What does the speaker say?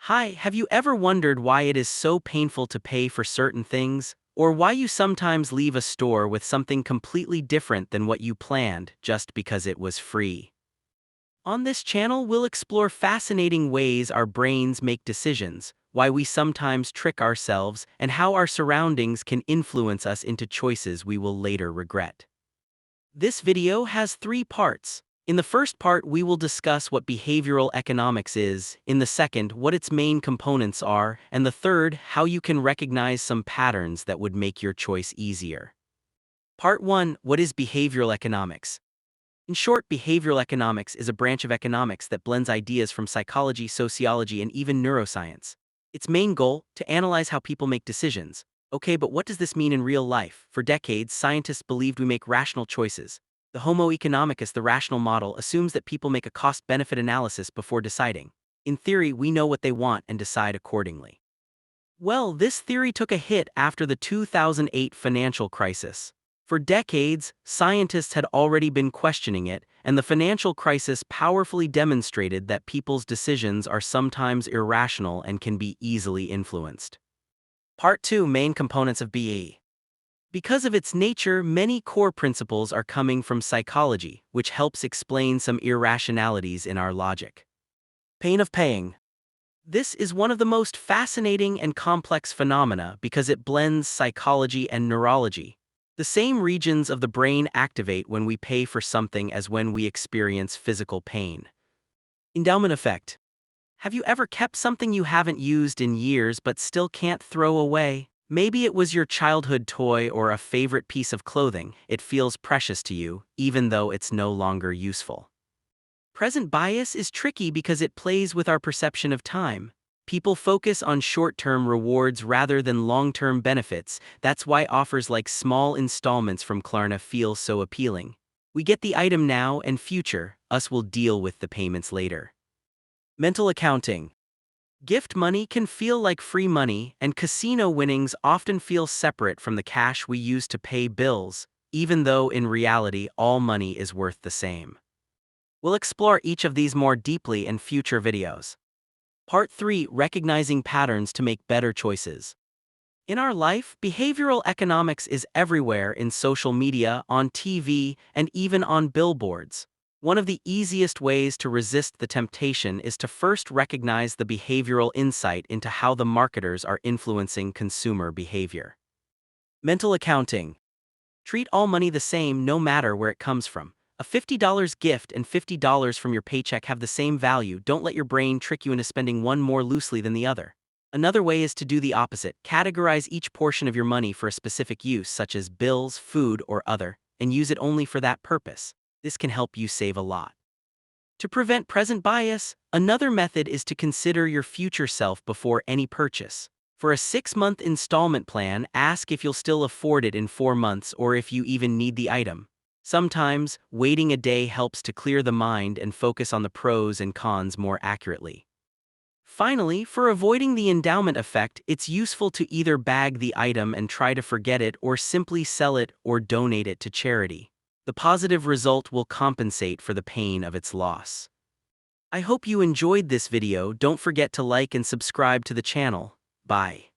Hi, have you ever wondered why it is so painful to pay for certain things? Or why you sometimes leave a store with something completely different than what you planned just because it was free? On this channel, we'll explore fascinating ways our brains make decisions, why we sometimes trick ourselves, and how our surroundings can influence us into choices we will later regret. This video has three parts. In the first part, we will discuss what behavioral economics is, in the second, what its main components are, and the third, how you can recognize some patterns that would make your choice easier. Part 1. What is behavioral economics? In short, behavioral economics is a branch of economics that blends ideas from psychology, sociology, and even neuroscience. Its main goal, to analyze how people make decisions. Okay, but what does this mean in real life? For decades, scientists believed we make rational choices. The Homo economicus, the rational model, assumes that people make a cost-benefit analysis before deciding. In theory, we know what they want and decide accordingly. Well, this theory took a hit after the 2008 financial crisis. For decades, scientists had already been questioning it, and the financial crisis powerfully demonstrated that people's decisions are sometimes irrational and can be easily influenced. Part 2. Main components of BE. Because of its nature, many core principles are coming from psychology, which helps explain some irrationalities in our logic. Pain of paying. This is one of the most fascinating and complex phenomena because it blends psychology and neurology. The same regions of the brain activate when we pay for something as when we experience physical pain. Endowment effect. Have you ever kept something you haven't used in years but still can't throw away? Maybe it was your childhood toy or a favorite piece of clothing. It feels precious to you, even though it's no longer useful. Present bias is tricky because it plays with our perception of time. People focus on short-term rewards rather than long-term benefits. That's why offers like small installments from Klarna feel so appealing. We get the item now and future, us will deal with the payments later. Mental accounting. Gift money can feel like free money, and casino winnings often feel separate from the cash we use to pay bills, even though in reality all money is worth the same. We'll explore each of these more deeply in future videos. Part 3. Recognizing patterns to make better choices. In our life, behavioral economics is everywhere in social media, on TV, and even on billboards. One of the easiest ways to resist the temptation is to first recognize the behavioral insight into how the marketers are influencing consumer behavior. Mental accounting. Treat all money the same no matter where it comes from. A $50 gift and $50 from your paycheck have the same value. Don't let your brain trick you into spending one more loosely than the other. Another way is to do the opposite. Categorize each portion of your money for a specific use, such as bills, food, or other, and use it only for that purpose. This can help you save a lot. To prevent present bias, another method is to consider your future self before any purchase. For a 6-month installment plan, ask if you'll still afford it in 4 months or if you even need the item. Sometimes, waiting a day helps to clear the mind and focus on the pros and cons more accurately. Finally, for avoiding the endowment effect, it's useful to either bag the item and try to forget it or simply sell it or donate it to charity. The positive result will compensate for the pain of its loss. I hope you enjoyed this video. Don't forget to like and subscribe to the channel. Bye.